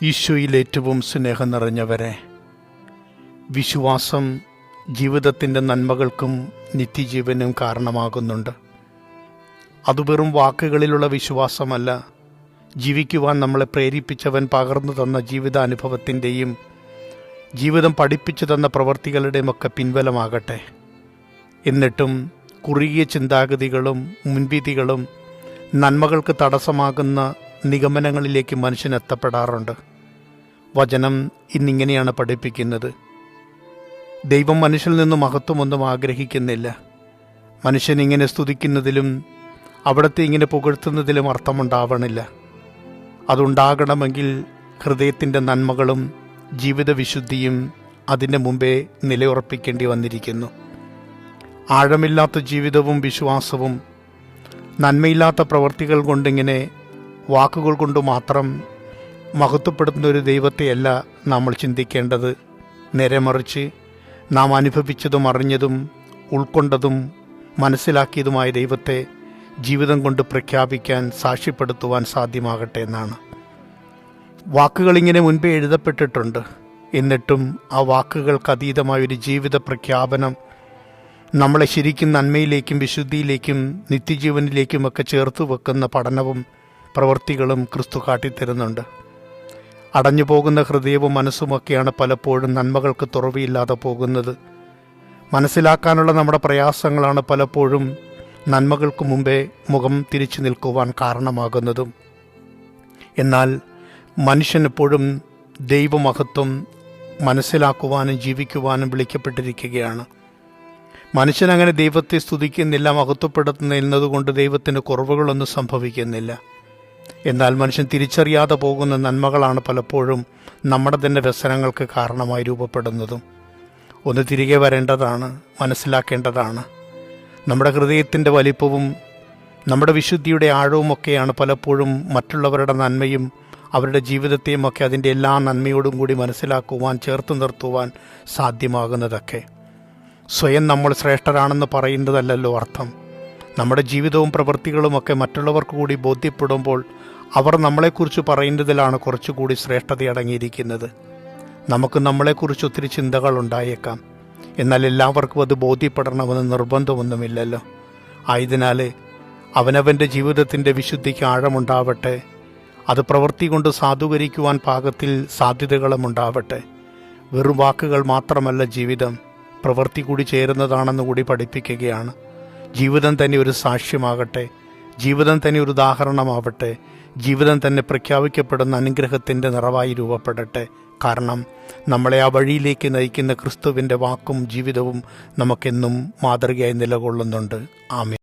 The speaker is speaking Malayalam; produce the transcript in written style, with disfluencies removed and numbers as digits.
ഈശോയിൽ ഏറ്റവും സ്നേഹം നിറഞ്ഞവരെ, വിശ്വാസം ജീവിതത്തിൻ്റെ നന്മകൾക്കും നിത്യജീവനും കാരണമാകുന്നുണ്ട്. അത് വെറും വാക്കുകളിലുള്ള വിശ്വാസമല്ല, ജീവിക്കുവാൻ നമ്മളെ പ്രേരിപ്പിച്ചവൻ പകർന്നു തന്ന ജീവിതാനുഭവത്തിൻ്റെയും ജീവിതം പഠിപ്പിച്ചു തന്ന പ്രവൃത്തികളുടെയും ഒക്കെ പിൻബലമാകട്ടെ. എന്നിട്ടും കുറുകിയ ചിന്താഗതികളും മുൻവിധികളും നന്മകൾക്ക് തടസ്സമാകുന്ന നിഗമനങ്ങളിലേക്ക് മനുഷ്യൻ എത്തപ്പെടാറുണ്ട്. വചനം ഇന്നിങ്ങനെയാണ് പഠിപ്പിക്കുന്നത്. ദൈവം മനുഷ്യനിൽ നിന്ന് മഹത്വമൊന്നും ആഗ്രഹിക്കുന്നില്ല. മനുഷ്യൻ ഇങ്ങനെ സ്തുതിക്കുന്നതിലും അവിടുത്തെ ഇങ്ങനെ പുകഴ്ത്തുന്നതിലും അർത്ഥമുണ്ടാവണില്ല. അതുണ്ടാകണമെങ്കിൽ ഹൃദയത്തിൻ്റെ നന്മകളും ജീവിത വിശുദ്ധിയും അതിൻ്റെ മുമ്പേ നിലയുറപ്പിക്കേണ്ടി വന്നിരിക്കുന്നു. ആഴമില്ലാത്ത ജീവിതവും വിശ്വാസവും നന്മയില്ലാത്ത പ്രവൃത്തികൾ കൊണ്ടിങ്ങനെ വാക്കുകൾ കൊണ്ട് മാത്രം മഹത്വപ്പെടുത്തുന്ന ഒരു ദൈവത്തെയല്ല നമ്മൾ ചിന്തിക്കേണ്ടത്. നേരെ മറിച്ച് നാം അനുഭവിച്ചതും അറിഞ്ഞതും ഉൾക്കൊണ്ടതും മനസ്സിലാക്കിയതുമായ ദൈവത്തെ ജീവിതം കൊണ്ട് പ്രഖ്യാപിക്കാൻ, സാക്ഷ്യപ്പെടുത്തുവാൻ സാധ്യമാകട്ടെ എന്നാണ്. വാക്കുകളിങ്ങനെ മുൻപേ എഴുതപ്പെട്ടിട്ടുണ്ട്. എന്നിട്ടും ആ വാക്കുകൾക്ക് അതീതമായൊരു ജീവിത പ്രഖ്യാപനം നമ്മളെ ശരിക്കും നന്മയിലേക്കും വിശുദ്ധിയിലേക്കും നിത്യജീവനിലേക്കുമൊക്കെ ചേർത്ത് വെക്കുന്ന പഠനവും പ്രവൃത്തികളും ക്രിസ്തു കാട്ടിത്തരുന്നുണ്ട്. അടഞ്ഞു പോകുന്ന ഹൃദയവും മനസ്സുമൊക്കെയാണ് പലപ്പോഴും നന്മകൾക്ക് തുറവിയില്ലാതെ പോകുന്നത്. മനസ്സിലാക്കാനുള്ള നമ്മുടെ പ്രയാസങ്ങളാണ് പലപ്പോഴും നന്മകൾക്ക് മുമ്പേ മുഖം തിരിച്ചു നിൽക്കുവാൻ കാരണമാകുന്നതും. എന്നാൽ മനുഷ്യനെപ്പോഴും ദൈവമഹത്വം മനസ്സിലാക്കുവാനും ജീവിക്കുവാനും വിളിക്കപ്പെട്ടിരിക്കുകയാണ്. മനുഷ്യനങ്ങനെ ദൈവത്തെ സ്തുതിക്കുന്നില്ല, മഹത്വപ്പെടുത്തുന്നതുകൊണ്ട് ദൈവത്തിന് കുറവുകളൊന്നും സംഭവിക്കുന്നില്ല. എന്നാൽ മനുഷ്യൻ തിരിച്ചറിയാതെ പോകുന്ന നന്മകളാണ് പലപ്പോഴും നമ്മുടെ തന്നെ വ്യസനങ്ങൾക്ക് കാരണമായി രൂപപ്പെടുന്നതും. ഒന്ന് തിരികെ വരേണ്ടതാണ്, മനസ്സിലാക്കേണ്ടതാണ്. നമ്മുടെ ഹൃദയത്തിൻ്റെ വലിപ്പവും നമ്മുടെ വിശുദ്ധിയുടെ ആഴവുമൊക്കെയാണ് പലപ്പോഴും മറ്റുള്ളവരുടെ നന്മയും അവരുടെ ജീവിതത്തെയും ഒക്കെ അതിൻ്റെ എല്ലാ നന്മയോടും കൂടി മനസ്സിലാക്കുവാൻ, ചേർത്ത് നിർത്തുവാൻ സാധ്യമാകുന്നതൊക്കെ. സ്വയം നമ്മൾ ശ്രേഷ്ഠരാണെന്ന് പറയുന്നതല്ലല്ലോ അർത്ഥം. നമ്മുടെ ജീവിതവും പ്രവൃത്തികളുമൊക്കെ മറ്റുള്ളവർക്ക് കൂടി ബോധ്യപ്പെടുമ്പോൾ അവർ നമ്മളെക്കുറിച്ച് പറയുന്നതിലാണ് കുറച്ചുകൂടി ശ്രേഷ്ഠത അടങ്ങിയിരിക്കുന്നത്. നമുക്ക് നമ്മളെക്കുറിച്ച് ഒത്തിരി ചിന്തകൾ ഉണ്ടായേക്കാം, എന്നാൽ എല്ലാവർക്കും അത് ബോധ്യപ്പെടണമെന്ന് നിർബന്ധമൊന്നുമില്ലല്ലോ. ആയതിനാൽ അവനവൻ്റെ ജീവിതത്തിൻ്റെ വിശുദ്ധിക്ക് ആഴമുണ്ടാവട്ടെ. അത് പ്രവൃത്തി കൊണ്ട് സാധൂകരിക്കുവാൻ പാകത്തിൽ സാധ്യതകളും ഉണ്ടാവട്ടെ. വെറും വാക്കുകൾ മാത്രമല്ല ജീവിതം, പ്രവൃത്തി കൂടി ചേരുന്നതാണെന്ന് കൂടി പഠിപ്പിക്കുകയാണ്. ജീവിതം തന്നെ ഒരു സാക്ഷ്യമാകട്ടെ, ജീവിതം തന്നെ ഒരു ഉദാഹരണമാവട്ടെ, ജീവിതം തന്നെ പ്രഖ്യാപിക്കപ്പെടുന്ന അനുഗ്രഹത്തിൻ്റെ നിറവായി രൂപപ്പെടട്ടെ. കാരണം നമ്മളെ ആ വഴിയിലേക്ക് നയിക്കുന്ന ക്രിസ്തുവിൻ്റെ വാക്കും ജീവിതവും നമുക്കെന്നും മാതൃകയായി നിലകൊള്ളുന്നുണ്ട്. ആമേൻ.